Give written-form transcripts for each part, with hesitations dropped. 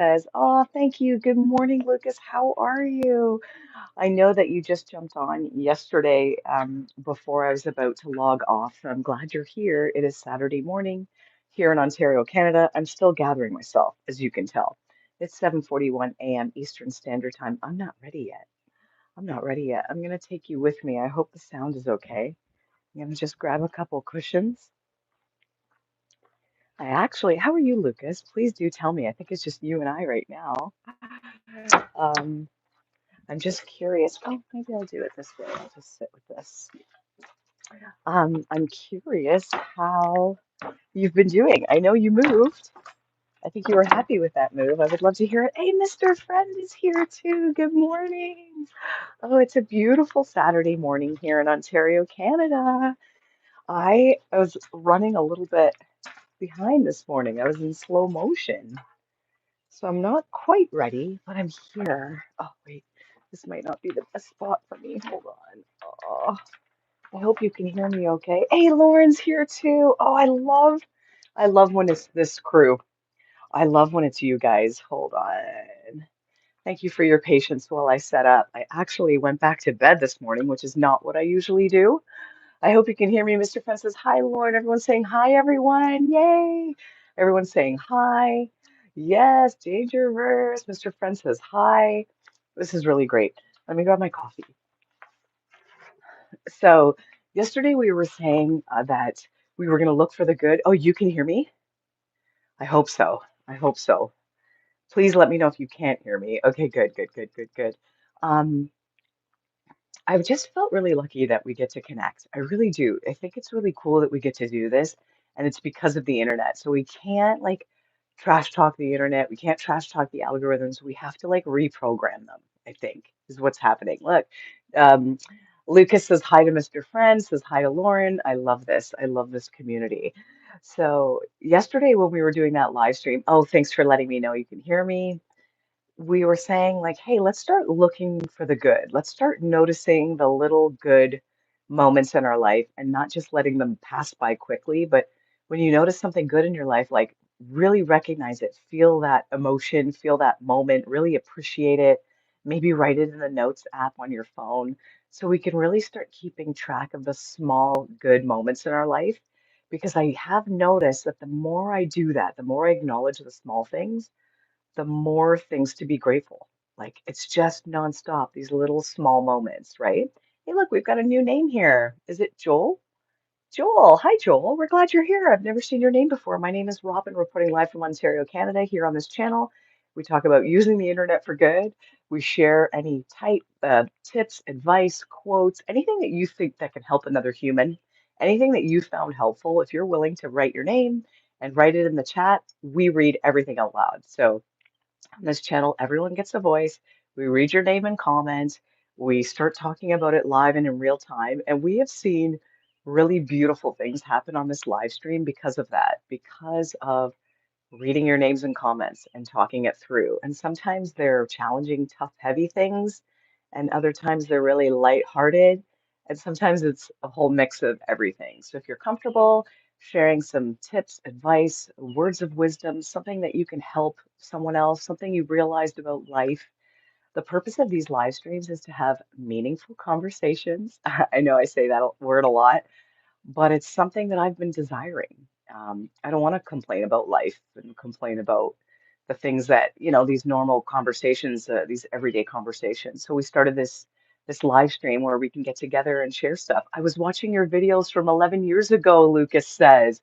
says, "Oh, thank you. Good morning, Lucas. How are you?" I know that you just jumped on yesterday before I was about to log off. So I'm glad you're here. It is Saturday morning here in Ontario, Canada. I'm still gathering myself, as you can tell. It's 7:41 a.m. Eastern Standard Time. I'm not ready yet. I'm not ready yet. I'm going to take you with me. I hope the sound is okay. I'm going to just grab a couple cushions. How are you, Lucas? Please do tell me. I think it's just you and I right now. Um, I'm just curious. Oh, maybe I'll do it this way. I'll just sit with this. I'm curious how you've been doing. I know you moved. I think you were happy with that move. I would love to hear it. Hey, Mr. Friend is here too. Good morning. Oh, it's a beautiful Saturday morning here in Ontario, Canada. I was running a little bit behind this morning. I was in slow motion. So I'm not quite ready, but I'm here. Oh, wait. This might not be the best spot for me. Hold on. Oh, I hope you can hear me okay. Hey, Lauren's here too. Oh, I love when it's this crew. I love when it's you guys. Hold on. Thank you for your patience while I set up. I actually went back to bed this morning, which is not what I usually do. I hope you can hear me. Mr. Friend says, "Hi, Lauren." Everyone's saying hi, everyone. Yay. Everyone's saying hi. Yes, Dangerverse. Mr. Friend says hi. This is really great. Let me grab my coffee. So, yesterday we were saying that we were going to look for the good. Oh, you can hear me? I hope so. I hope so. Please let me know if you can't hear me. Okay, good, good, good, good, good. Um, I've just felt really lucky that we get to connect. I really do. I think it's really cool that we get to do this, and it's because of the internet. So we can't like trash talk the internet. We can't trash talk the algorithms. We have to like reprogram them, I think, is what's happening. Look, um, Lucas says hi to Mr. Friend, says hi to Lauren. I love this. I love this community. So yesterday when we were doing that live stream, oh, thanks for letting me know you can hear me. We were saying like, hey, let's start looking for the good. Let's start noticing the little good moments in our life and not just letting them pass by quickly, but when you notice something good in your life, like really recognize it, feel that emotion, feel that moment, really appreciate it. Maybe write it in the notes app on your phone so we can really start keeping track of the small good moments in our life. Because I have noticed that the more I do that, the more I acknowledge the small things, the more things to be grateful. Like it's just nonstop, these little small moments, right? Hey, look, we've got a new name here. Is it Joel? Joel. Hi, Joel. We're glad you're here. I've never seen your name before. My name is Robin, reporting live from Ontario, Canada, here on this channel. We talk about using the internet for good. We share any type tips, advice, quotes, anything that you think that can help another human, anything that you found helpful. If you're willing to write your name and write it in the chat, we read everything out loud. So on this channel, everyone gets a voice. We read your name and comment. We start talking about it live and in real time. And we have seen really beautiful things happen on this live stream because of that, because of reading your names and comments and talking it through. And sometimes they're challenging, tough, heavy things, and other times they're really lighthearted. And sometimes it's a whole mix of everything. So if you're comfortable sharing some tips, advice, words of wisdom, something that you can help someone else, something you've realized about life, the purpose of these live streams is to have meaningful conversations. I know I say that word a lot, but it's something that I've been desiring. I don't want to complain about life and complain about the things that, these normal conversations, these everyday conversations. So we started this live stream where we can get together and share stuff. I was watching your videos from 11 years ago, Lucas says.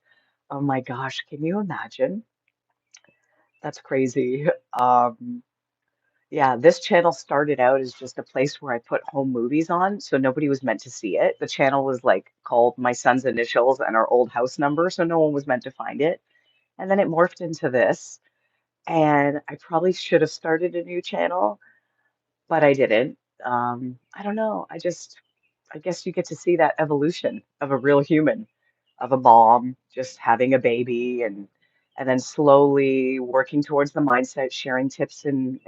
Oh my gosh, can you imagine? That's crazy. Um, yeah, this channel started out as just a place where I put home movies on, so nobody was meant to see it. The channel was like called my son's initials and our old house number, so no one was meant to find it. And then it morphed into this, and I probably should have started a new channel, but I didn't. I don't know. I guess you get to see that evolution of a real human, of a mom just having a baby and then slowly working towards the mindset, sharing tips and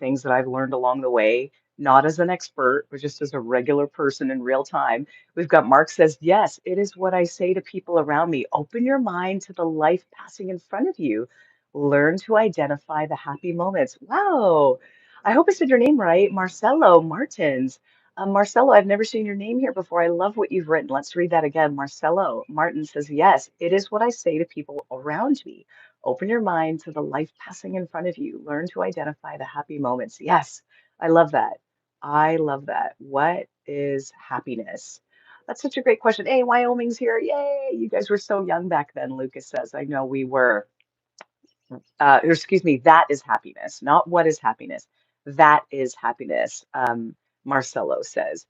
things that I've learned along the way, not as an expert, but just as a regular person in real time. We've got Mark says, yes, it is what I say to people around me. Open your mind to the life passing in front of you. Learn to identify the happy moments. Wow. I hope I said your name right. Marcelo Martins. Marcelo, I've never seen your name here before. I love what you've written. Let's read that again. Marcelo Martin says, yes, it is what I say to people around me. Open your mind to the life passing in front of you. Learn to identify the happy moments. Yes, I love that. I love that. What is happiness? That's such a great question. Hey, Wyoming's here. Yay. You guys were so young back then, Lucas says. I know we were. Or excuse me, that is happiness, not what is happiness. That is happiness, Marcelo says.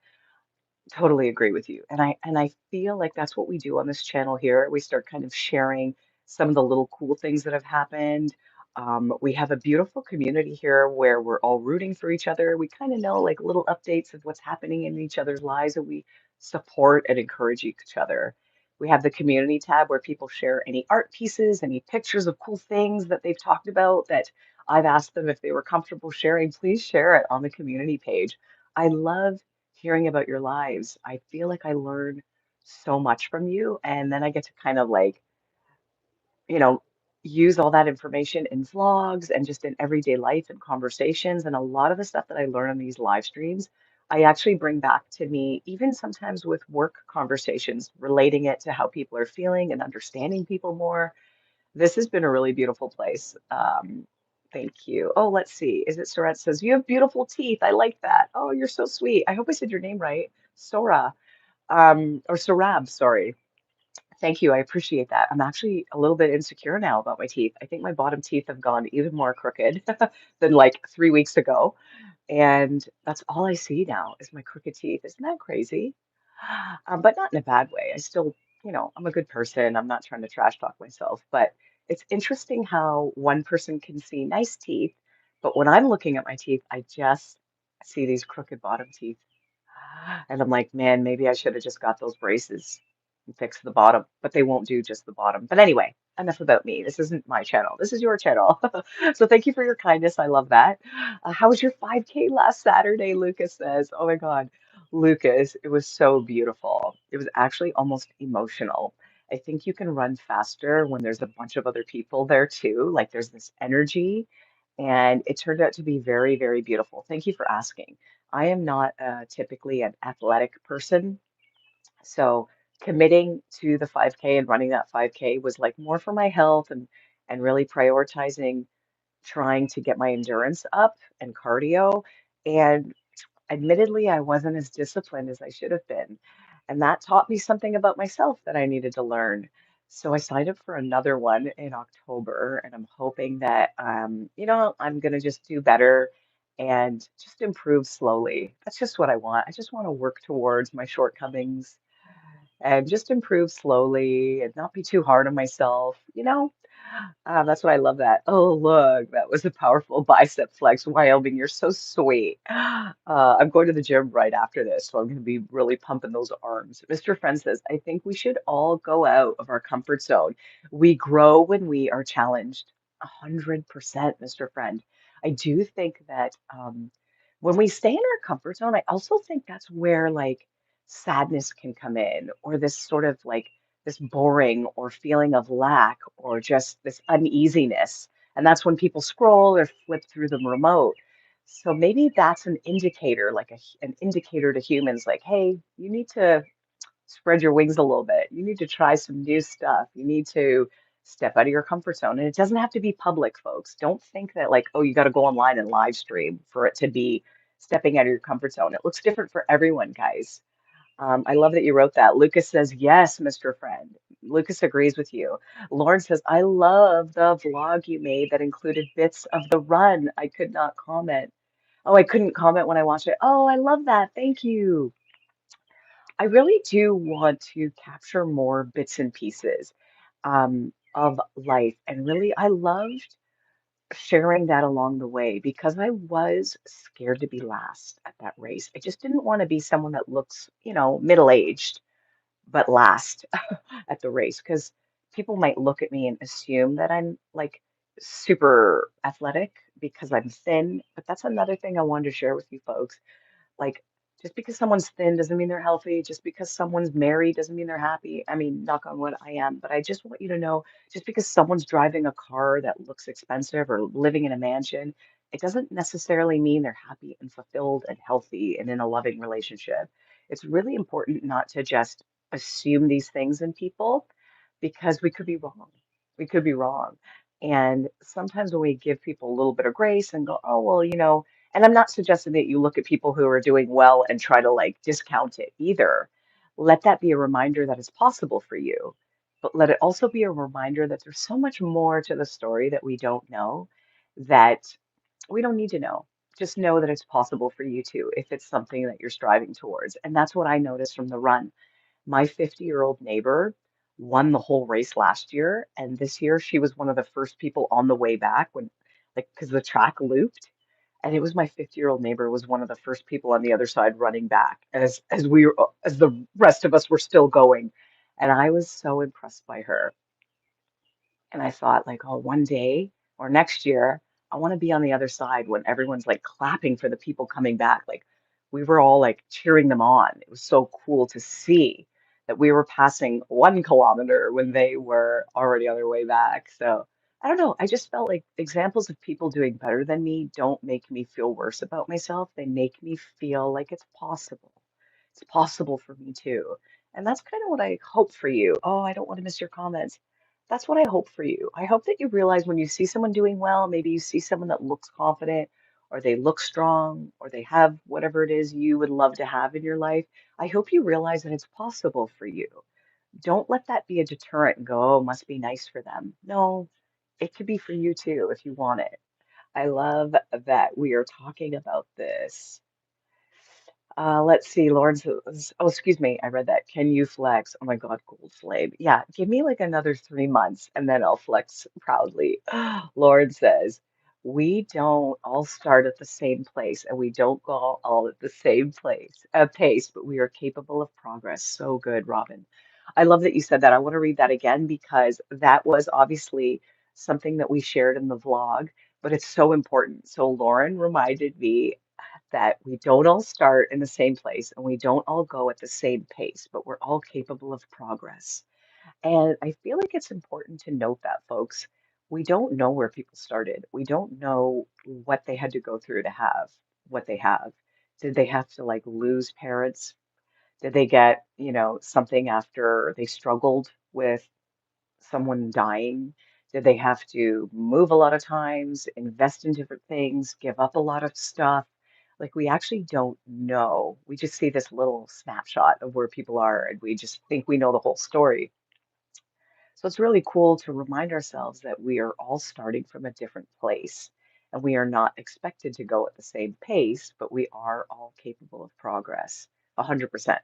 Totally agree with you. And I feel like that's what we do on this channel here. We start kind of sharing some of the little cool things that have happened. We have a beautiful community here where we're all rooting for each other. We kind of know like little updates of what's happening in each other's lives, and we support and encourage each other. We have the community tab where people share any art pieces, any pictures of cool things that they've talked about that I've asked them if they were comfortable sharing. Please share it on the community page. I love hearing about your lives. I feel like I learn so much from you, and then I get to kind of like, you know, use all that information in vlogs and just in everyday life and conversations. And a lot of the stuff that I learn on these live streams, I actually bring back to me, even sometimes with work conversations, relating it to how people are feeling and understanding people more. This has been a really beautiful place. Thank you. Oh, let's see. Is it Sorat says, you have beautiful teeth. I like that. Oh, you're so sweet. I hope I said your name right. Sora, or Sorab, sorry. Thank you. I appreciate that. I'm actually a little bit insecure now about my teeth. I think my bottom teeth have gone even more crooked than like 3 weeks ago. And that's all I see now is my crooked teeth. Isn't that crazy? But not in a bad way. I still, I'm a good person. I'm not trying to trash talk myself, but it's interesting how one person can see nice teeth, but when I'm looking at my teeth, I just see these crooked bottom teeth. And I'm like, man, maybe I should have just got those braces and fixed the bottom, but they won't do just the bottom. But anyway, enough about me. This isn't my channel. This is your channel. So thank you for your kindness. I love that. How was your 5K last Saturday? Lucas says. Oh my God, Lucas, it was so beautiful. It was actually almost emotional. I think you can run faster when there's a bunch of other people there too. Like there's this energy, and it turned out to be very, very beautiful. Thank you for asking. I am not typically an athletic person, so committing to the 5K and running that 5K was like more for my health and really prioritizing trying to get my endurance up and cardio. And admittedly, I wasn't as disciplined as I should have been. And that taught me something about myself that I needed to learn. So I signed up for another one in October, and I'm hoping that, I'm going to just do better and just improve slowly. That's just what I want. I just want to work towards my shortcomings and just improve slowly and not be too hard on myself. That's why I love that. Oh, look, that was a powerful bicep flex. Wyoming, you're so sweet. I'm going to the gym right after this, so I'm going to be really pumping those arms. Mr. Friend says, I think we should all go out of our comfort zone. We grow when we are challenged. 100%, Mr. Friend. I do think that when we stay in our comfort zone, I also think that's where like sadness can come in, or this sort of like this boring or feeling of lack or just this uneasiness. And that's when people scroll or flip through the remote. So maybe that's an indicator, like an indicator to humans, like, hey, you need to spread your wings a little bit. You need to try some new stuff. You need to step out of your comfort zone. And it doesn't have to be public, folks. Don't think that, like, oh, you got to go online and live stream for it to be stepping out of your comfort zone. It looks different for everyone, guys. I love that you wrote that. Lucas says, yes, Mr. Friend. Lucas agrees with you. Lauren says, I love the vlog you made that included bits of the run. I could not comment. Oh, I couldn't comment when I watched it. Oh, I love that. Thank you. I really do want to capture more bits and pieces of life. And really, I loved sharing that along the way because I was scared to be last at that race. I just didn't want to be someone that looks, middle-aged but last at the race because people might look at me and assume that I'm like super athletic because I'm thin. But that's another thing I wanted to share with you folks. Like Just because someone's thin doesn't mean they're healthy. Just because someone's married doesn't mean they're happy. I mean, knock on wood, I am, but I just want you to know just because someone's driving a car that looks expensive or living in a mansion, it doesn't necessarily mean they're happy and fulfilled and healthy and in a loving relationship. It's really important not to just assume these things in people because we could be wrong. We could be wrong. And sometimes when we give people a little bit of grace and go, oh, well, and I'm not suggesting that you look at people who are doing well and try to like discount it either. Let that be a reminder that it's possible for you. But let it also be a reminder that there's so much more to the story that we don't know that we don't need to know. Just know that it's possible for you too, if it's something that you're striving towards. And that's what I noticed from the run. My 50-year-old neighbor won the whole race last year, and this year she was one of the first people on the way back when, like, because the track looped, and it was my 50-year-old neighbor was one of the first people on the other side running back as the rest of us were still going, and I was so impressed by her. And I thought, like, oh, one day or next year, I want to be on the other side when everyone's like clapping for the people coming back. Like, we were all like cheering them on. It was so cool to see that we were passing 1 kilometer when they were already on their way back. So I don't know. I just felt like examples of people doing better than me don't make me feel worse about myself. They make me feel like it's possible. It's possible for me too. And that's kind of what I hope for you. Oh, I don't want to miss your comments. That's what I hope for you. I hope that you realize when you see someone doing well, maybe you see someone that looks confident or they look strong or they have whatever it is you would love to have in your life. I hope you realize that it's possible for you. Don't let that be a deterrent and go, oh, must be nice for them. No, it could be for you too if you want it. I love that we are talking about this. Let's see, Lauren says, oh, excuse me, I read that. Can you flex? Oh my God, gold flame. Yeah, give me like another 3 months and then I'll flex proudly. Lauren says, we don't all start at the same place and we don't go all at the same pace, but we are capable of progress. So good, Robin. I love that you said that. I want to read that again because that was obviously something that we shared in the vlog, but it's so important. So Lauren reminded me that we don't all start in the same place and we don't all go at the same pace, but we're all capable of progress. And I feel like it's important to note that, folks. We don't know where people started. We don't know what they had to go through to have what they have. Did they have to like lose parents? Did they get, something after they struggled with someone dying? Did they have to move a lot of times, invest in different things, give up a lot of stuff? Like, we actually don't know. We just see this little snapshot of where people are, and we just think we know the whole story. So it's really cool to remind ourselves that we are all starting from a different place, and we are not expected to go at the same pace, but we are all capable of progress. 100%.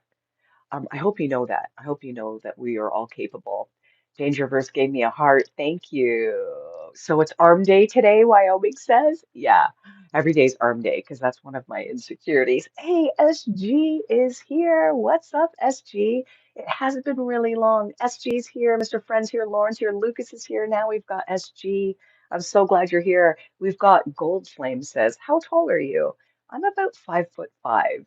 I hope you know that. I hope you know that we are all capable. Dangerverse gave me a heart. Thank you. So it's arm day today, Wyoming says. Yeah, every day's arm day because that's one of my insecurities. Hey, SG is here. What's up, SG? It hasn't been really long. SG's here. Mr. Friend's here. Lauren's here. Lucas is here. Now we've got SG. I'm so glad you're here. We've got Gold Flame says, how tall are you? I'm about 5'5".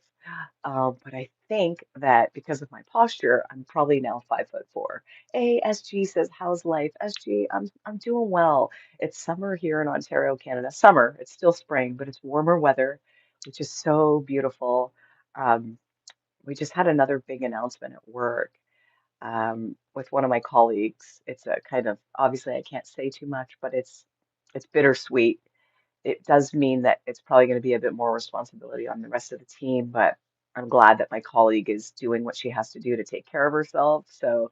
But I think that because of my posture, I'm probably now 5'4". ASG says, "How's life?" SG, I'm doing well. It's summer here in Ontario, Canada. Summer, it's still spring, but it's warmer weather, which is so beautiful. Um, we just had another big announcement at work with one of my colleagues. It's a kind of obviously I can't say too much, but it's bittersweet. It does mean that it's probably going to be a bit more responsibility on the rest of the team, but I'm glad that my colleague is doing what she has to do to take care of herself. So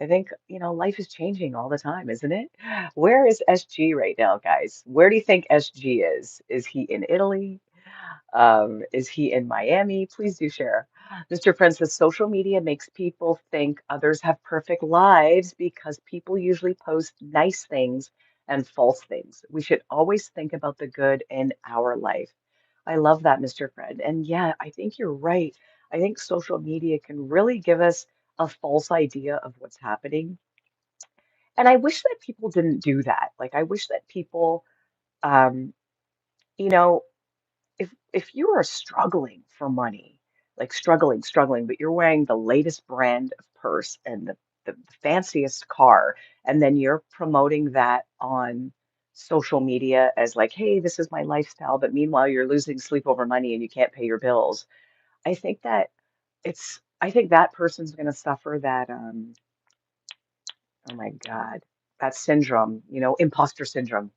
I think, life is changing all the time, isn't it? Where is SG right now, guys? Where do you think SG is? Is he in Italy? Is he in Miami? Please do share. Mr. Friend says social media makes people think others have perfect lives because people usually post nice things and false things. We should always think about the good in our life. I love that, Mr. Friend. And yeah, I think you're right. I think social media can really give us a false idea of what's happening. And I wish that people didn't do that. Like, I wish that people, um, you know, if you are struggling for money, like struggling, but you're wearing the latest brand of purse and the fanciest car, and then you're promoting that on social media as like, hey, this is my lifestyle, but meanwhile you're losing sleep over money and you can't pay your bills. I think that I think that person's going to suffer that, oh my God, that syndrome, imposter syndrome.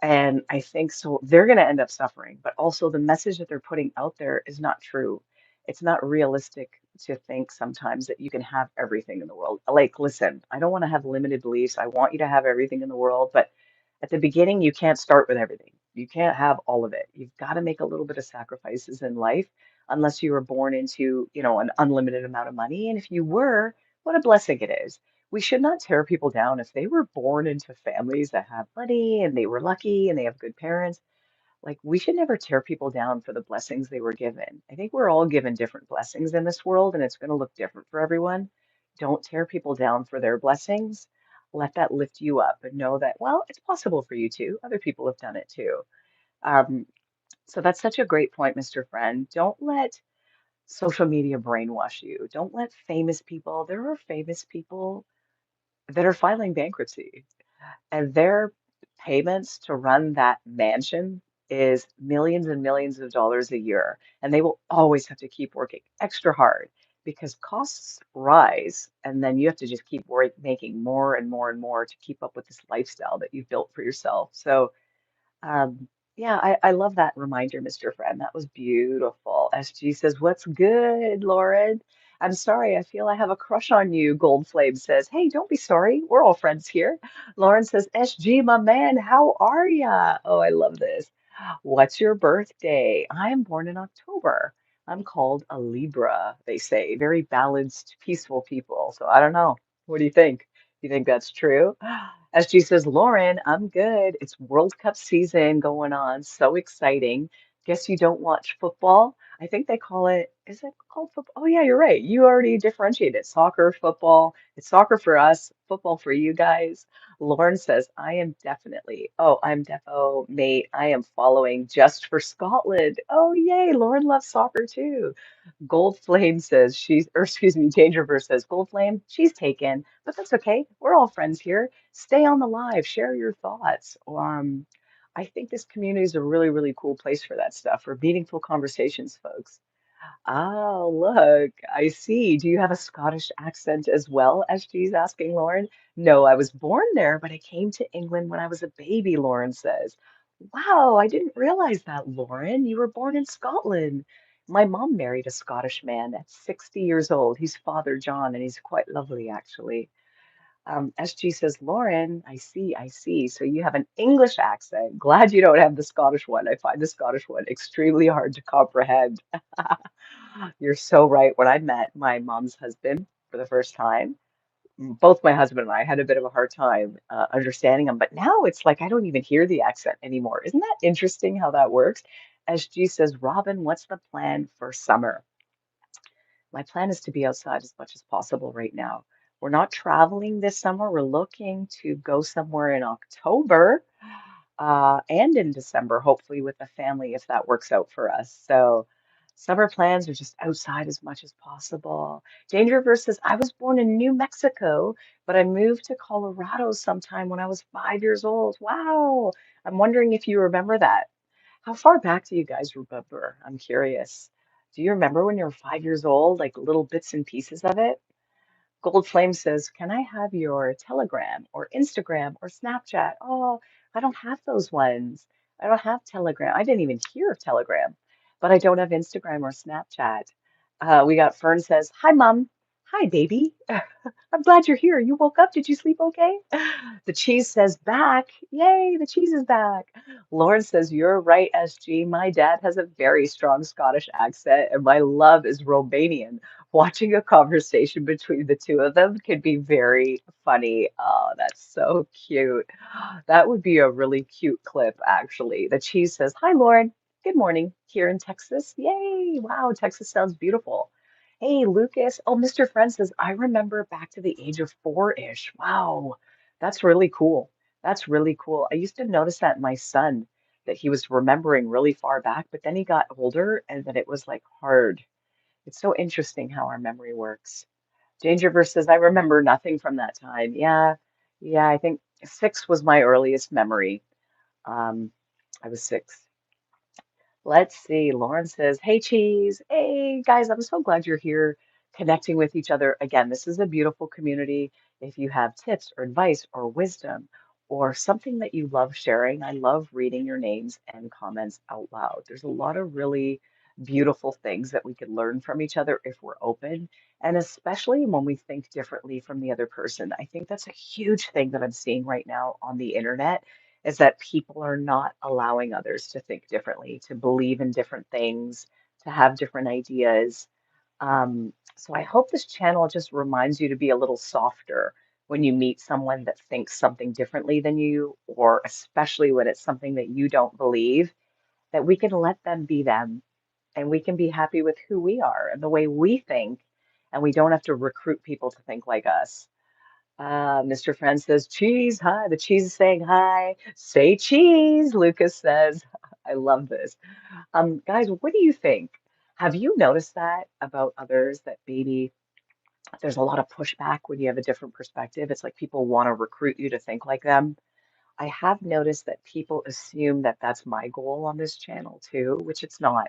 And I think so they're going to end up suffering, but also the message that they're putting out there is not true. It's not realistic to think sometimes that you can have everything in the world. Like, listen, I don't want to have limited beliefs. I want you to have everything in the world, but at the beginning, you can't start with everything. You can't have all of it. You've got to make a little bit of sacrifices in life, unless you were born into, an unlimited amount of money. And if you were, what a blessing it is. We should not tear people down if they were born into families that have money and they were lucky and they have good parents. Like, we should never tear people down for the blessings they were given. I think we're all given different blessings in this world, and it's going to look different for everyone. Don't tear people down for their blessings. Let that lift you up and know that, well, it's possible for you too. Other people have done it too. Um, so that's such a great point, Mr. Friend. Don't let social media brainwash you. Don't let famous people, there are famous people that are filing bankruptcy. And their payments to run that mansion is millions and millions of dollars a year. And they will always have to keep working extra hard because costs rise. And then you have to just keep making more and more and more to keep up with this lifestyle that you've built for yourself. So um, yeah, I love that reminder, Mr. Friend. That was beautiful. SG says, "What's good, Lauren? I'm sorry, I feel I have a crush on you." Gold Flame says, "Hey, don't be sorry. We're all friends here." Lauren says, "SG, my man, how are ya?" Oh, I love this. What's your birthday? I am born in October. I'm called a Libra, they say. Very balanced, peaceful people. So I don't know. What do you think? You think that's true? SG says, Lauren, I'm good. It's World Cup season going on. So exciting. Guess you don't watch football? I think they call it, is it called football? Oh, yeah, you're right. You already differentiated soccer, football. It's soccer for us, football for you guys. Lauren says, I'm defo, mate. I am following just for Scotland. Oh, yay. Lauren loves soccer too. Gold Flame says or excuse me, Dangerverse says, Gold Flame, she's taken, but that's okay. We're all friends here. Stay on the live, share your thoughts. I think this community is a really, really cool place for that stuff, for meaningful conversations, folks. Oh, look, I see. Do you have a Scottish accent as well, as she's asking Lauren? No, I was born there, but I came to England when I was a baby, Lauren says. Wow, I didn't realize that, Lauren. You were born in Scotland. My mom married a Scottish man at 60 years old. He's Father John, and he's quite lovely, actually. SG says, Lauren, I see, I see. So you have an English accent. Glad you don't have the Scottish one. I find the Scottish one extremely hard to comprehend. You're so right. When I met my mom's husband for the first time, both my husband and I had a bit of a hard time understanding him, but now it's like I don't even hear the accent anymore. Isn't that interesting how that works? SG says, Robin, what's the plan for summer? My plan is to be outside as much as possible right now. We're not traveling this summer. We're looking to go somewhere in October and in December, hopefully with the family, if that works out for us. So summer plans are just outside as much as possible. Danger versus I was born in New Mexico, but I moved to Colorado sometime when I was 5 years old. Wow. I'm wondering if you remember that. How far back do you guys remember? I'm curious. Do you remember when you were 5 years old, like little bits and pieces of it? Gold Flame says, "Can I have your Telegram or Instagram or Snapchat?" Oh, I don't have those ones. I don't have Telegram. I didn't even hear of Telegram, but I don't have Instagram or Snapchat. We got Fern says, "Hi, Mom. Hi, baby. I'm glad you're here. You woke up. Did you sleep okay?" The cheese says, "Back. Yay, the cheese is back." Lauren says, "You're right, SG. My dad has a very strong Scottish accent, and my love is Romanian. Watching a conversation between the two of them could be very funny." Oh, that's so cute. That would be a really cute clip, actually. The cheese says, "Hi, Lauren. Good morning here in Texas. Yay. Wow, Texas sounds beautiful." Hey, Lucas. Oh, Mr. Friend says, "I remember back to the age of four-ish." Wow, that's really cool. That's really cool. I used to notice that in my son, that he was remembering really far back, but then he got older and then it was like hard. It's so interesting how our memory works. Danger versus, I remember nothing from that time. Yeah, yeah, I think 6 was my earliest memory. Um, I was 6. Let's see. Lauren says, "Hey, Cheese. Hey, guys, I'm so glad you're here connecting with each other. Again, this is a beautiful community. If you have tips or advice or wisdom or something that you love sharing, I love reading your names and comments out loud. There's a lot of really beautiful things that we can learn from each other if we're open, and especially when we think differently from the other person. I think that's a huge thing that I'm seeing right now on the internet is that people are not allowing others to think differently, to believe in different things, to have different ideas. So I hope this channel just reminds you to be a little softer when you meet someone that thinks something differently than you, or especially when it's something that you don't believe, that we can let them be them and we can be happy with who we are and the way we think, and we don't have to recruit people to think like us. Mr. Friend says, cheese, hi. The cheese is saying hi. Say cheese, Lucas says. I love this. Guys, what do you think? Have you noticed that about others that maybe there's a lot of pushback when you have a different perspective? It's like people want to recruit you to think like them. I have noticed that people assume that that's my goal on this channel too, which it's not.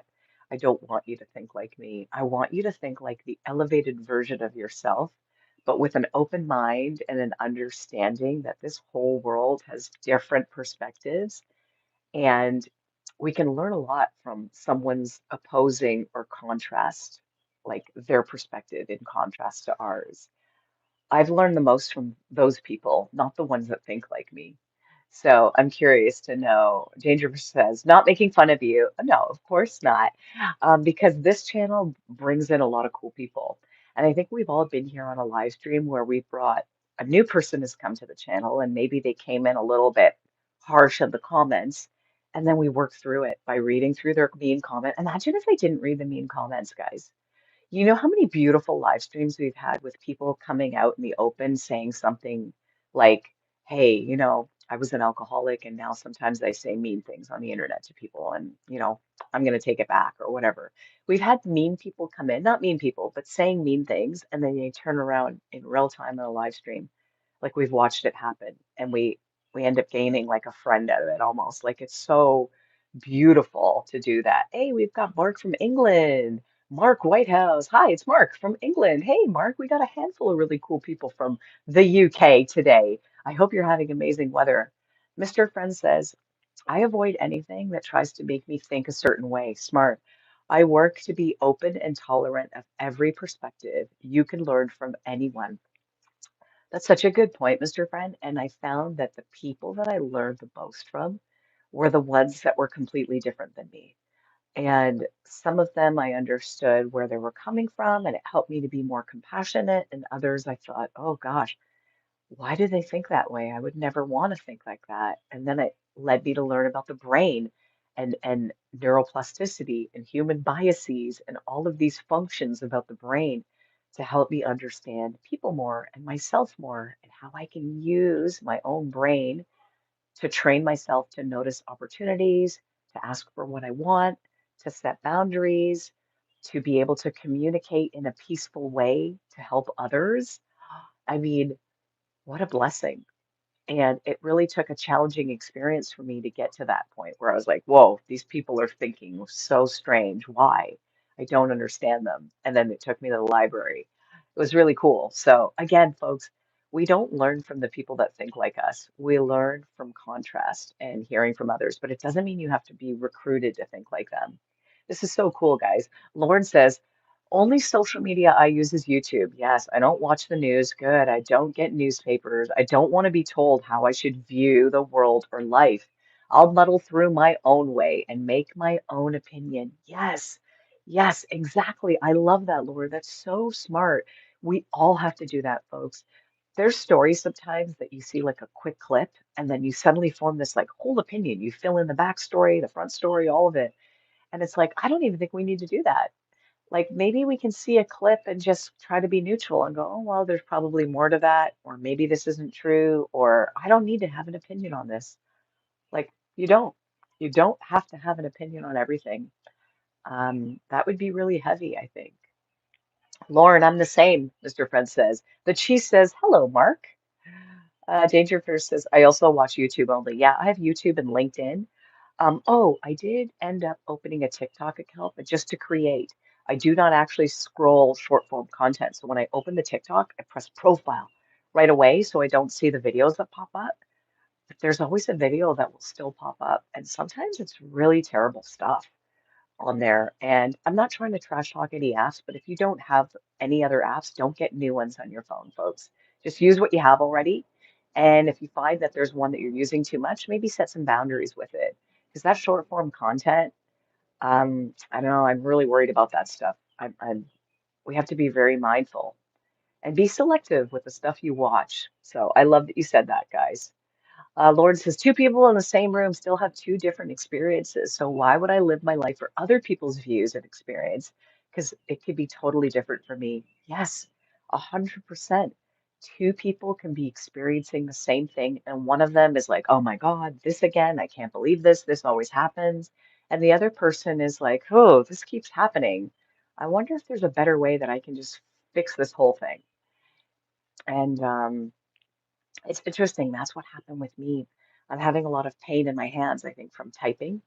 I don't want you to think like me. I want you to think like the elevated version of yourself, but with an open mind and an understanding that this whole world has different perspectives, and we can learn a lot from someone's opposing or contrast, like their perspective in contrast to ours. I've learned the most from those people, not the ones that think like me. So I'm curious to know. Danger says, not making fun of you. No, of course not. Because this channel brings in a lot of cool people. And I think we've all been here on a live stream where we brought a new person has come to the channel and maybe they came in a little bit harsh in the comments. And then we work through it by reading through their mean comment. Imagine if I didn't read the mean comments, guys. You know how many beautiful live streams we've had with people coming out in the open saying something like, hey, I was an alcoholic and now sometimes I say mean things on the internet to people and, I'm going to take it back or whatever. We've had mean people come in, not mean people, but saying mean things, and then they turn around in real time in a live stream. Like we've watched it happen and we end up gaining like a friend out of it almost. Like it's so beautiful to do that. Hey, we've got Mark from England. Mark Whitehouse. Hi, it's Mark from England. Hey, Mark, we got a handful of really cool people from the UK today. I hope you're having amazing weather. Mr. Friend says, I avoid anything that tries to make me think a certain way. Smart. I work to be open and tolerant of every perspective. You can learn from anyone. That's such a good point, Mr. Friend. And I found that the people that I learned the most from were the ones that were completely different than me. And some of them I understood where they were coming from, and it helped me to be more compassionate. And others I thought, oh gosh, why do they think that way? I would never want to think like that. And then it led me to learn about the brain and neuroplasticity and human biases and all of these functions about the brain to help me understand people more and myself more and how I can use my own brain to train myself to notice opportunities, to ask for what I want, to set boundaries, to be able to communicate in a peaceful way to help others. I mean, what a blessing. And it really took a challenging experience for me to get to that point where I was like, whoa, these people are thinking so strange. Why? I don't understand them. And then it took me to the library. It was really cool. So, again, folks, we don't learn from the people that think like us. We learn from contrast and hearing from others, but it doesn't mean you have to be recruited to think like them. This is so cool, guys. Lauren says, only social media I use is YouTube. Yes, I don't watch the news. Good. I don't get newspapers. I don't want to be told how I should view the world or life. I'll muddle through my own way and make my own opinion. Yes, yes, exactly. I love that, Laura. That's so smart. We all have to do that, folks. There's stories sometimes that you see like a quick clip, and then you suddenly form this like whole opinion. You fill in the backstory, the front story, all of it. And it's like, I don't even think we need to do that. Like maybe we can see a clip and just try to be neutral and go, oh, well, there's probably more to that, or maybe this isn't true, or I don't need to have an opinion on this. Like you don't. You don't have to have an opinion on everything. That would be really heavy, I think. Lauren, I'm the same, Mr. Fred says. The cheese says, hello, Mark. Dangerfish says, I also watch YouTube only. Yeah, I have YouTube and LinkedIn. Oh, I did end up opening a TikTok account, but just to create. I do not actually scroll short form content. So when I open the TikTok, I press profile right away so I don't see the videos that pop up. But there's always a video that will still pop up. And sometimes it's really terrible stuff on there. And I'm not trying to trash talk any apps, but if you don't have any other apps, don't get new ones on your phone, folks. Just use what you have already. And if you find that there's one that you're using too much, maybe set some boundaries with it. Because that short form content, I don't know, I'm really worried about that stuff. We have to be very mindful and be selective with the stuff you watch. So I love that you said that, guys. Lord says, two people in the same room still have two different experiences. So why would I live my life for other people's views and experience? Because it could be totally different for me. Yes, 100%. Two people can be experiencing the same thing, and one of them is like, oh my God, this again, I can't believe this. This always happens. And the other person is like, oh, this keeps happening. I wonder if there's a better way that I can just fix this whole thing. And it's interesting. That's what happened with me. I'm having a lot of pain in my hands, I think, from typing.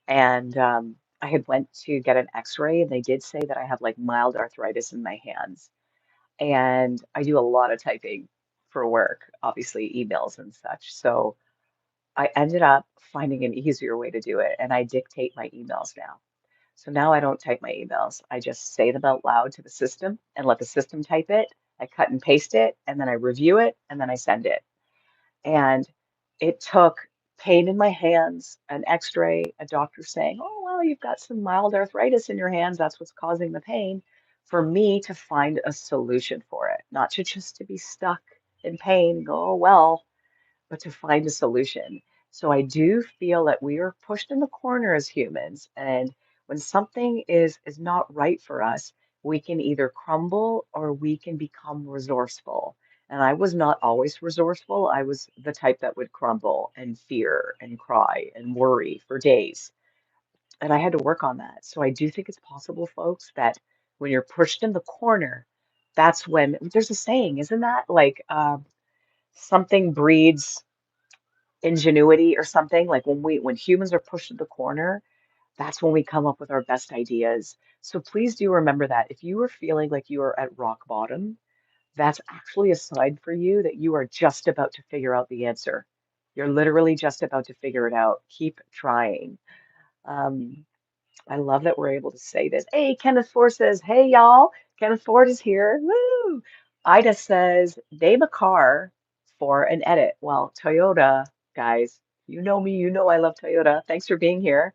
And I had went to get an X-ray, and they did say that I have like mild arthritis in my hands. And I do a lot of typing for work, obviously emails and such. So I ended up finding an easier way to do it, and I dictate my emails now. So now I don't type my emails. I just say them out loud to the system and let the system type it. I cut and paste it, and then I review it, and then I send it. And it took pain in my hands, an x-ray, a doctor saying, oh, well, you've got some mild arthritis in your hands. That's what's causing the pain. For me to find a solution for it, not to just to be stuck in pain and go, oh, well, but to find a solution. So I do feel that we are pushed in the corner as humans, and when something is not right for us, we can either crumble or we can become resourceful. And I was not always resourceful. I was the type that would crumble and fear and cry and worry for days. And I had to work on that. So I do think it's possible, folks, that when you're pushed in the corner, that's when there's a saying, isn't that like something breeds ingenuity or something like when humans are pushed to the corner, that's when we come up with our best ideas. So please do remember that if you are feeling like you are at rock bottom, that's actually a sign for you that you are just about to figure out the answer. You're literally just about to figure it out. Keep trying. um, I love that we're able to say this. Hey, Kenneth Ford says, hey, y'all. Kenneth Ford is here. Woo! Ida says, name a car for an edit. Well, Toyota, guys, you know me, you know I love Toyota. Thanks for being here.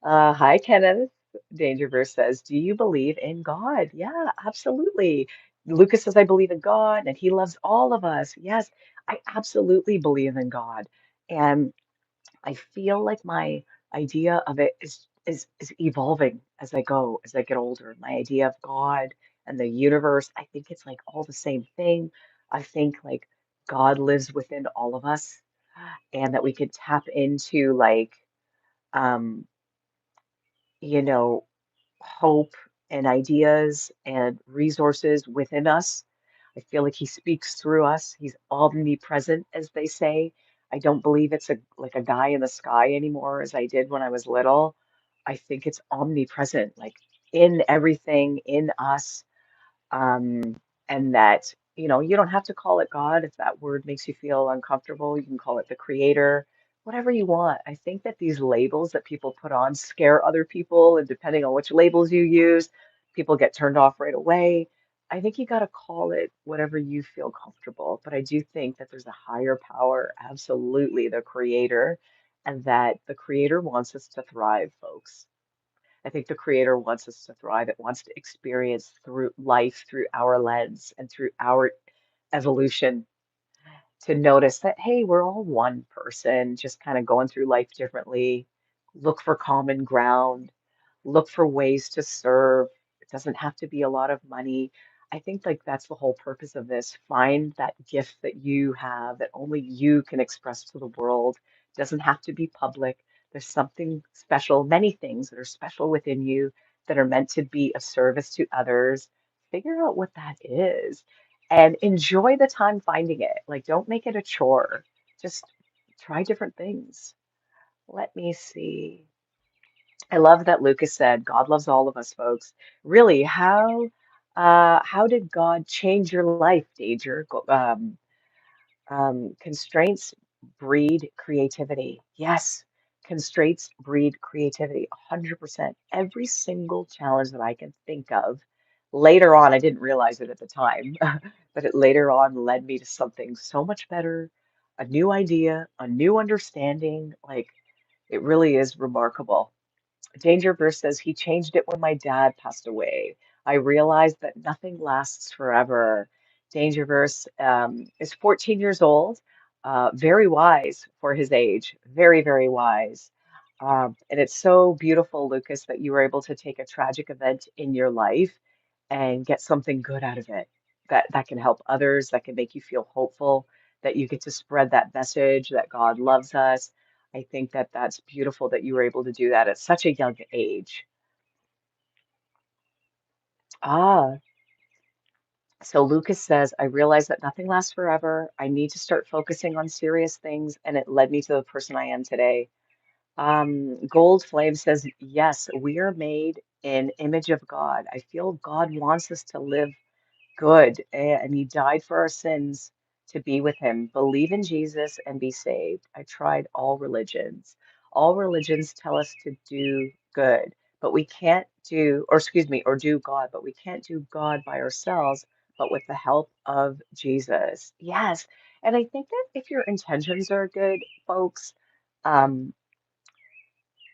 Hi, Kenneth. Dangerverse says, do you believe in God? Yeah, absolutely. Lucas says, I believe in God and he loves all of us. Yes, I absolutely believe in God. And I feel like my idea of it is evolving as I go, as I get older. My idea of God and the universe, I think it's like all the same thing. I think like God lives within all of us and that we could tap into like um, you know, hope and ideas and resources within us. I feel like he speaks through us. He's omnipresent, as they say. I don't believe it's a like a guy in the sky anymore, as I did when I was little. I think it's omnipresent, like in everything, in us. Um, and that, you don't have to call it God if that word makes you feel uncomfortable. You can call it the creator, whatever you want. I think that these labels that people put on scare other people, and depending on which labels you use, people get turned off right away. I think you got to call it whatever you feel comfortable. But I do think that there's a higher power, absolutely the creator, and that the creator wants us to thrive, folks. I think the creator wants us to thrive. It wants to experience through life through our lens and through our evolution to notice that, hey, we're all one person, just kind of going through life differently. Look for common ground, look for ways to serve. It doesn't have to be a lot of money. I think like that's the whole purpose of this. Find that gift that you have that only you can express to the world. It doesn't have to be public. There's something special, many things that are special within you that are meant to be of service to others. figure out what that is and enjoy the time finding it. Like, don't make it a chore. Just try different things. Let me see. I love that Lucas said, God loves all of us, folks. Really, how did God change your life, Danger? Constraints breed creativity. Yes, constraints breed creativity, 100%. Every single challenge that I can think of, later on, I didn't realize it at the time, but it later on led me to something so much better, a new idea, a new understanding. Like, it really is remarkable. Dangerverse says he changed it when my dad passed away. I realized that nothing lasts forever. Dangerverse is 14 years old, very wise for his age, very, very wise. And it's so beautiful, Lucas, that you were able to take a tragic event in your life and get something good out of it that can help others, that can make you feel hopeful, that you get to spread that message that God loves us. I think that that's beautiful that you were able to do that at such a young age. Ah, so Lucas says, I realize that nothing lasts forever. I need to start focusing on serious things, and it led me to the person I am today. Gold Flame says, yes, we are made in image of God. I feel God wants us to live good, and he died for our sins to be with him. Believe in Jesus and be saved. I tried all religions. All religions tell us to do good, but we can't do, or excuse me, or do God, but we can't do God by ourselves, but with the help of Jesus. Yes. And I think that if your intentions are good, folks, um,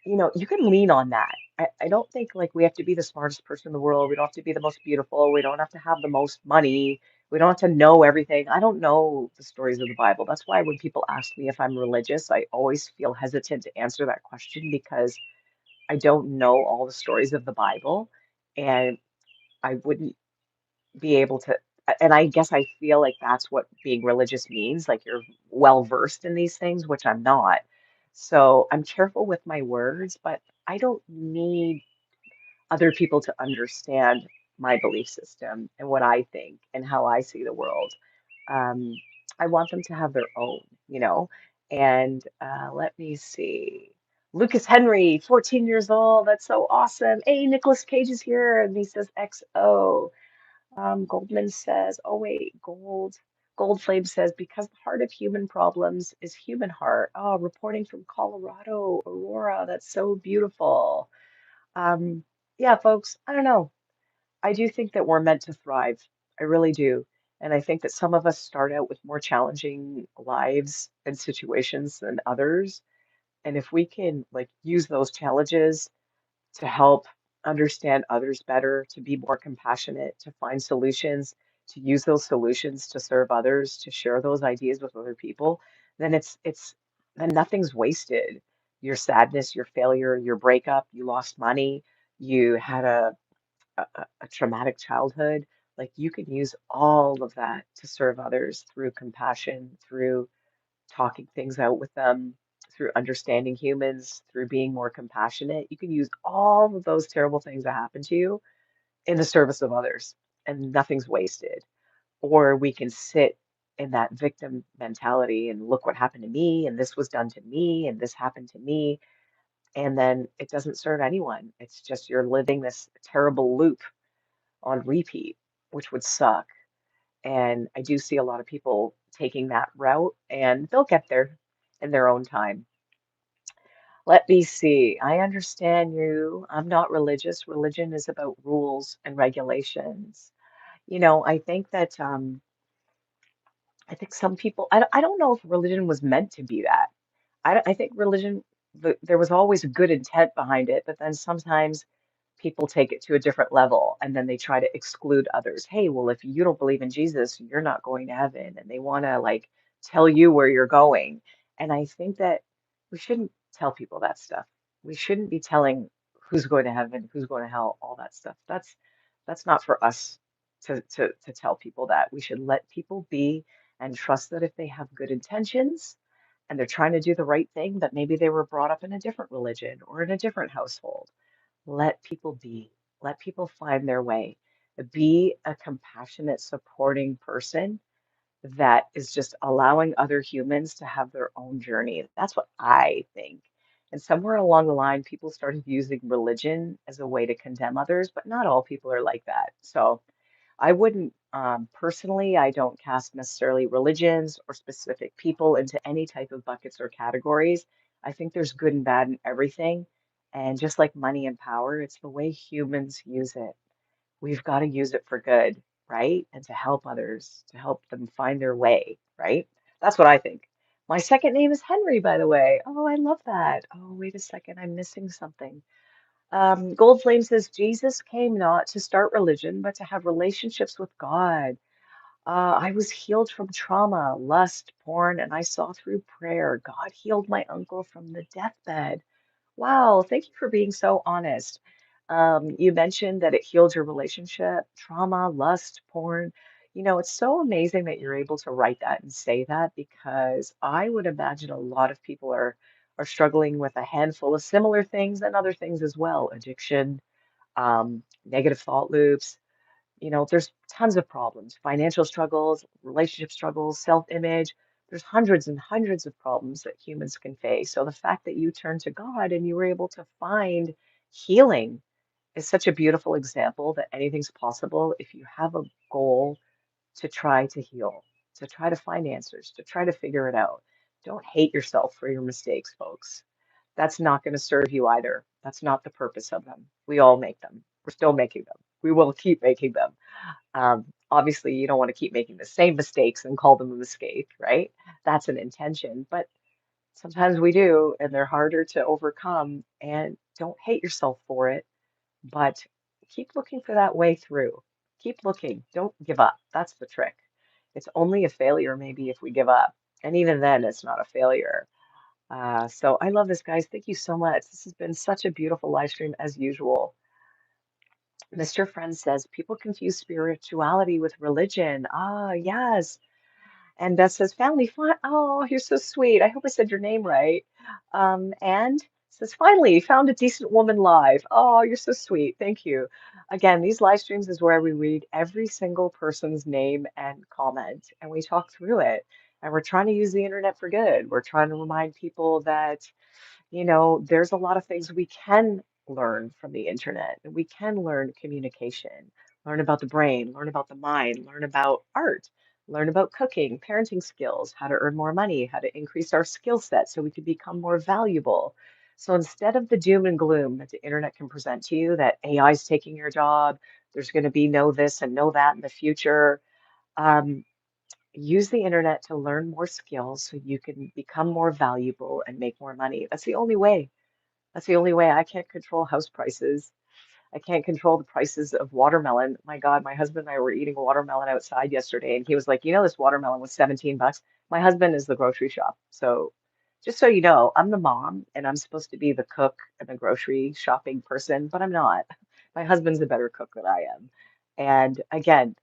you can lean on that. I don't think like we have to be the smartest person in the world. We don't have to be the most beautiful. We don't have to have the most money. We don't have to know everything. I don't know the stories of the Bible. That's why when people ask me if I'm religious, I always feel hesitant to answer that question because I don't know all the stories of the Bible. And I wouldn't be able to, and I guess I feel like that's what being religious means, like you're well versed in these things, which I'm not. So I'm careful with my words, but I don't need other people to understand my belief system and what I think and how I see the world. Um, I want them to have their own, you know. And let me see. Lucas Henry, 14 years old. That's so awesome. Hey, Nicolas Cage is here, and he says XO. Goldman says, oh wait, Gold Flame says, because the heart of human problems is human heart. Oh, reporting from Colorado, Aurora, that's so beautiful. Um, yeah, folks, I don't know. I do think that we're meant to thrive. I really do. And I think that some of us start out with more challenging lives and situations than others. And if we can like use those challenges to help understand others better, to be more compassionate, to find solutions, to use those solutions to serve others, to share those ideas with other people, then then nothing's wasted. Your sadness, your failure, your breakup, you lost money, you had a traumatic childhood, like you can use all of that to serve others through compassion, through talking things out with them, through understanding humans, through being more compassionate. You can use all of those terrible things that happen to you in the service of others, and nothing's wasted. Or we can sit in that victim mentality and look what happened to me, and this was done to me, and this happened to me. And then it doesn't serve anyone. It's just you're living this terrible loop on repeat, which would suck. And I do see a lot of people taking that route, and they'll get there in their own time. Let me see. I understand you. I'm not religious. Religion is about rules and regulations. I think that I think some people, I don't know if religion was meant to be that. I think religion, there was always a good intent behind it, but then sometimes people take it to a different level and then they try to exclude others. Hey, well, if you don't believe in Jesus, you're not going to heaven. And they want to like tell you where you're going. And I think that we shouldn't tell people that stuff. We shouldn't be telling who's going to heaven, who's going to hell, all that stuff. That's not for us to tell people that. We should let people be and trust that if they have good intentions and they're trying to do the right thing, but maybe they were brought up in a different religion or in a different household. Let people be. Let people find their way. Be a compassionate, supporting person that is just allowing other humans to have their own journey. That's what I think. And somewhere along the line, people started using religion as a way to condemn others, but not all people are like that. So I wouldn't, personally, I don't cast necessarily religions or specific people into any type of buckets or categories. I think there's good and bad in everything. And just like money and power, it's the way humans use it. We've got to use it for good, right? And to help others, to help them find their way, right? That's what I think. My second name is Henry, by the way. Oh, I love that. Oh, wait a second, I'm missing something. Gold Flame says Jesus came not to start religion, but to have relationships with God. I was healed from trauma, lust, porn, and I saw through prayer. God healed my uncle from the deathbed. Wow, thank you for being so honest. You mentioned that it healed your relationship, trauma, lust, porn. It's so amazing that you're able to write that and say that because I would imagine a lot of people are struggling with a handful of similar things and other things as well, addiction, negative thought loops. There's tons of problems, financial struggles, relationship struggles, self-image. There's hundreds and hundreds of problems that humans can face. So the fact that you turned to God and you were able to find healing is such a beautiful example that anything's possible if you have a goal to try to heal, to try to find answers, to try to figure it out. Don't hate yourself for your mistakes, folks. That's not going to serve you either. That's not the purpose of them. We all make them. We're still making them. We will keep making them. Obviously, you don't want to keep making the same mistakes and call them a mistake, right? That's an intention, but sometimes we do, and they're harder to overcome. And don't hate yourself for it, but keep looking for that way through. Keep looking. Don't give up. That's the trick. It's only a failure, maybe, if we give up. And even then, it's not a failure. So I love this, guys. Thank you so much. This has been such a beautiful live stream as usual. Mr. Friend says people confuse spirituality with religion. Ah, yes. And Beth says family fun. Oh, you're so sweet. I hope I said your name right. And says finally found a decent woman live. Oh, you're so sweet. Thank you. Again, these live streams is where we read every single person's name and comment, and we talk through it. And we're trying to use the internet for good. We're trying to remind people that there's a lot of things we can learn from the internet. We can learn communication, learn about the brain, learn about the mind, learn about art, learn about cooking, parenting skills, how to earn more money, how to increase our skill set so we can become more valuable. So instead of the doom and gloom that the internet can present to you, that AI is taking your job, there's going to be no this and no that in the future. Um, Use the internet to learn more skills so you can become more valuable and make more money. That's the only way. That's the only way. I can't control house prices. I can't control the prices of watermelon. My God, my husband and I were eating watermelon outside yesterday, and he was like, this watermelon was 17 bucks. My husband is the grocery shop. So just so you know, I'm the mom and I'm supposed to be the cook and the grocery shopping person, but I'm not. My husband's a better cook than I am. And again,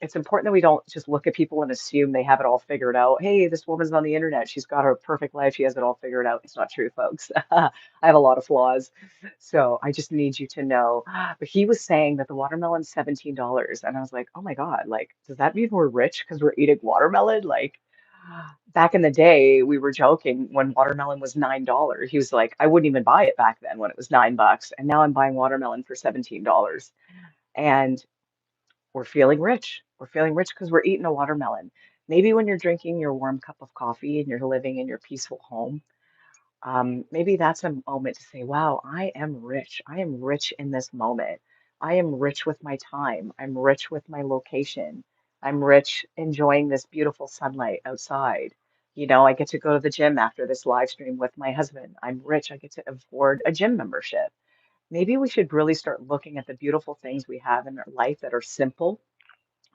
it's important that we don't just look at people and assume they have it all figured out. Hey, this woman's on the internet. She's got her perfect life. She has it all figured out. It's not true, folks. I have a lot of flaws. So I just need you to know. But he was saying that the watermelon's $17. And I was like, oh my God, like, does that mean we're rich because we're eating watermelon? Like, back in the day, we were joking when watermelon was $9. He was like, I wouldn't even buy it back then when it was $9. And now I'm buying watermelon for $17. And we're feeling rich. We're feeling rich because we're eating a watermelon. Maybe when you're drinking your warm cup of coffee and you're living in your peaceful home, maybe that's a moment to say, wow, I am rich. I am rich in this moment. I am rich with my time. I'm rich with my location. I'm rich enjoying this beautiful sunlight outside. I get to go to the gym after this live stream with my husband. I'm rich. I get to afford a gym membership. Maybe we should really start looking at the beautiful things we have in our life that are simple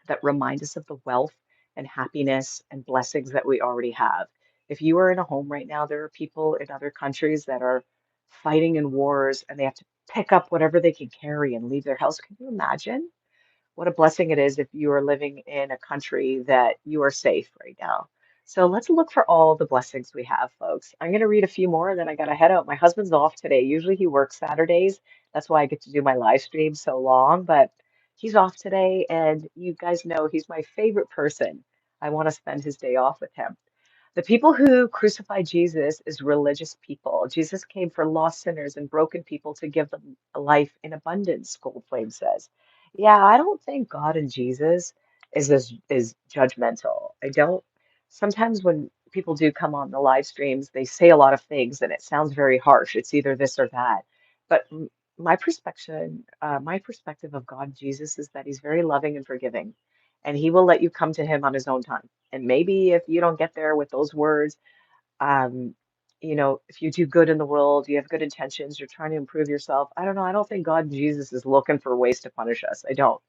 that remind us of the wealth and happiness and blessings that we already have. If you are in a home right now, there are people in other countries that are fighting in wars and they have to pick up whatever they can carry and leave their house. Can you imagine what a blessing it is if you are living in a country that you are safe right now? So let's look for all the blessings we have, folks. I'm going to read a few more and then I got to head out. My husband's off today. Usually he works Saturdays. That's why I get to do my live stream so long. But He's off today, and you guys know he's my favorite person. I want to spend his day off with him. The people who crucified Jesus is religious people. Jesus came for lost sinners and broken people to give them a life in abundance, Gold Flame says. Yeah, I don't think God and Jesus is judgmental. I don't. Sometimes when people do come on the live streams, they say a lot of things and it sounds very harsh. It's either this or that. But my perspective of God and Jesus is that he's very loving and forgiving, and he will let you come to him on his own time. And maybe if you don't get there with those words, um, if you do good in the world, you have good intentions, you're trying to improve yourself. I don't know. I don't think God and Jesus is looking for ways to punish us. I don't.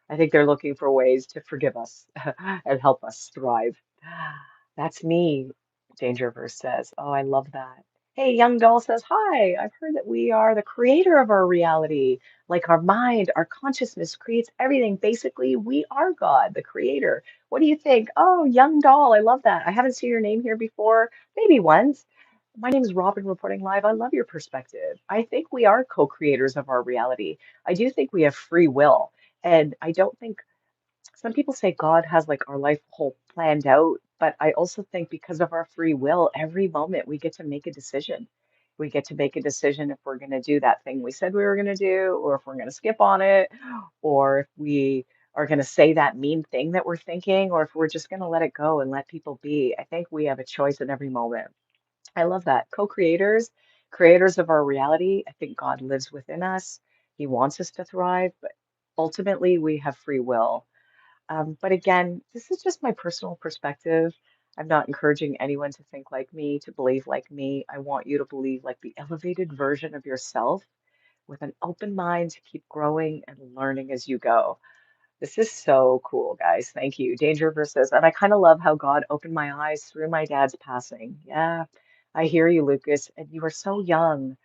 I think they're looking for ways to forgive us and help us thrive. That's me, Dangerverse says. Oh, I love that. Hey, Young Doll says, hi, I've heard that we are the creator of our reality. Like our mind, our consciousness creates everything. Basically, we are God, the creator. What do you think? Oh, Young Doll, I love that. I haven't seen your name here before, maybe once. My name is Robin, reporting live. I love your perspective. I think we are co-creators of our reality. I do think we have free will. And I don't think some people say God has like our life whole planned out, but I also think because of our free will, every moment we get to make a decision. We get to make a decision if we're going to do that thing we said we were going to do, or if we're going to skip on it, or if we are going to say that mean thing that we're thinking, or if we're just going to let it go and let people be. I think we have a choice in every moment. I love that. Co-creators, creators of our reality. I think God lives within us. He wants us to thrive, but ultimately we have free will. But again, this is just my personal perspective. I'm not encouraging anyone to think like me, to believe like me. I want you to believe like the elevated version of yourself with an open mind to keep growing and learning as you go. This is so cool, guys. Thank you. Danger versus, and I kind of love how God opened my eyes through my dad's passing. Yeah, I hear you, Lucas. And you were so young.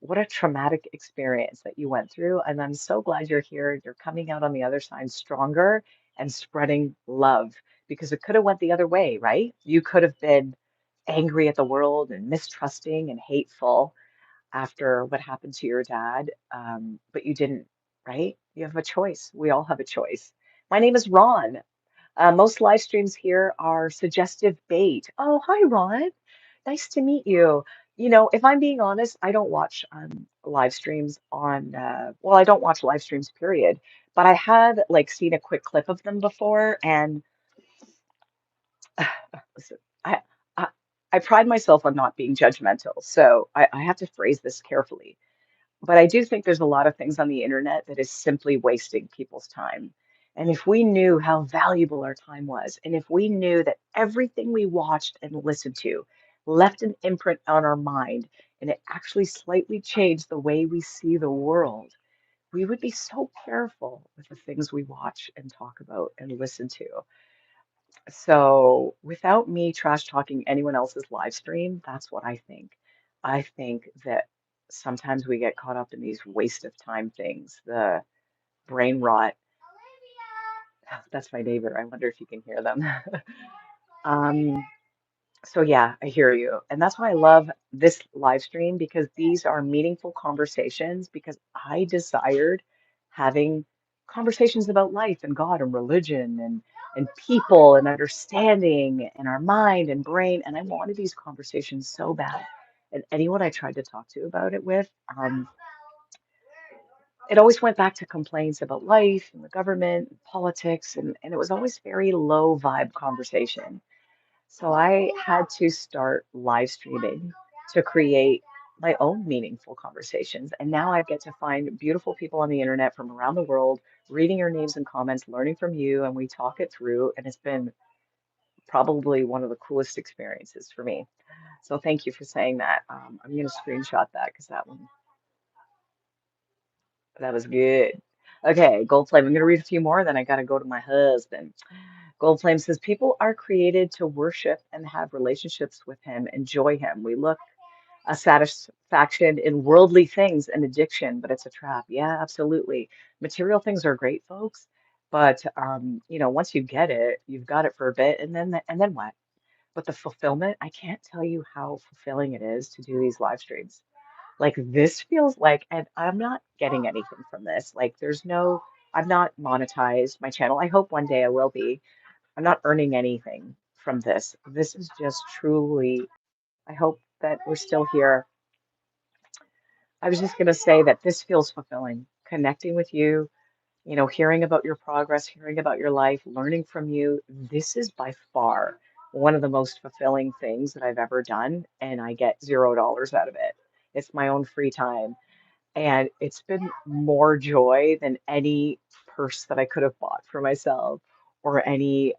What a traumatic experience that you went through. And I'm so glad you're here. You're coming out on the other side stronger and spreading love because it could have went the other way, right? You could have been angry at the world and mistrusting and hateful after what happened to your dad, but you didn't, right? You have a choice. We all have a choice. My name is Ron. Most live streams here are suggestive bait. Oh, hi, Ron. Nice to meet you. If I'm being honest, I don't watch live streams well, I don't watch live streams, period. But I had like seen a quick clip of them before, and listen, I, I I pride myself on not being judgmental, so I have to phrase this carefully. But I do think there's a lot of things on the internet that is simply wasting people's time. And if we knew how valuable our time was, and if we knew that everything we watched and listened to left an imprint on our mind, and it actually slightly changed the way we see the world, we would be so careful with the things we watch and talk about and listen to. So, without me trash talking anyone else's live stream, that's what I think. I think that sometimes we get caught up in these waste of time things, the brain rot. That's my neighbor. I wonder if you can hear them. Um, so yeah, I hear you. And that's why I love this live stream because these are meaningful conversations because I desired having conversations about life and God and religion and people and understanding and our mind and brain. And I wanted these conversations so bad. And anyone I tried to talk to about it with, it always went back to complaints about life and the government, and politics, and it was always very low vibe conversation. So I had to start live streaming to create my own meaningful conversations. And now I get to find beautiful people on the internet from around the world, reading your names and comments, learning from you, and we talk it through. And it's been probably one of the coolest experiences for me. So thank you for saying that. I'm going to screenshot that because that was good. Okay, Gold Flame. I'm going to read a few more, then I got to go to my husband. Gold Flame says, people are created to worship and have relationships with him, enjoy him. We look a satisfaction in worldly things and addiction, but it's a trap. Yeah, absolutely. Material things are great, folks, but once you get it, you've got it for a bit, and then what? But the fulfillment, I can't tell you how fulfilling it is to do these live streams. Like this feels like, and I'm not getting anything from this. Like there's no I've not monetized my channel. I hope one day I will be. I'm not earning anything from this. This is just truly, I hope that we're still here. I was just going to say that this feels fulfilling, connecting with you, hearing about your progress, hearing about your life, learning from you. This is by far one of the most fulfilling things that I've ever done, and I get $0 out of it. It's my own free time. And it's been more joy than any purse that I could have bought for myself or any,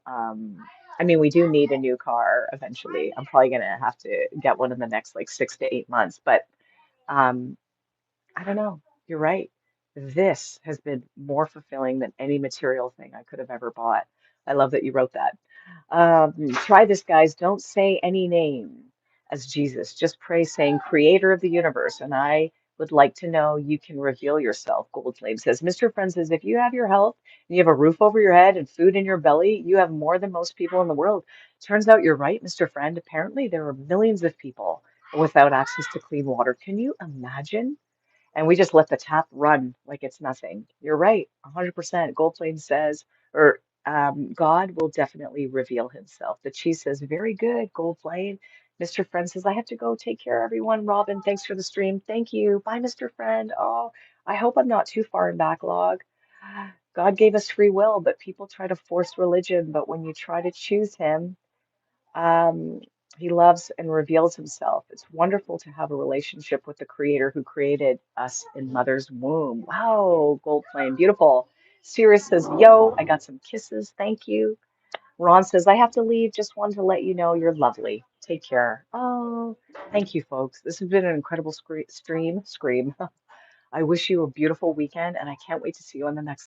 I mean, we do need a new car eventually. I'm probably gonna have to get one in the next like 6 to 8 months, but um, I don't know. You're right. This has been more fulfilling than any material thing I could have ever bought. I love that you wrote that. Try this, guys. Don't say any name as Jesus. Just pray, saying, Creator of the universe. And I would like to know you can reveal yourself. Gold Flame says, Mr. Friend says, if you have your health and you have a roof over your head and food in your belly, you have more than most people in the world. Turns out you're right, Mr. Friend. Apparently, there are millions of people without access to clean water. Can you imagine? And we just let the tap run like it's nothing. You're right, 100%. Goldplane says, or God will definitely reveal himself. The cheese says, very good, Goldplane. Mr. Friend says, I have to go take care, everyone. Robin, thanks for the stream. Thank you. Bye, Mr. Friend. Oh, I hope I'm not too far in backlog. God gave us free will, but people try to force religion. But when you try to choose him, um, he loves and reveals himself. It's wonderful to have a relationship with the creator who created us in mother's womb. Wow, gold flame, beautiful. Sirius says, yo, I got some kisses. Thank you. Ron says, I have to leave. Just wanted to let you know you're lovely. Take care. Oh, thank you, folks. This has been an incredible stream. Scream. I wish you a beautiful weekend, and I can't wait to see you on the next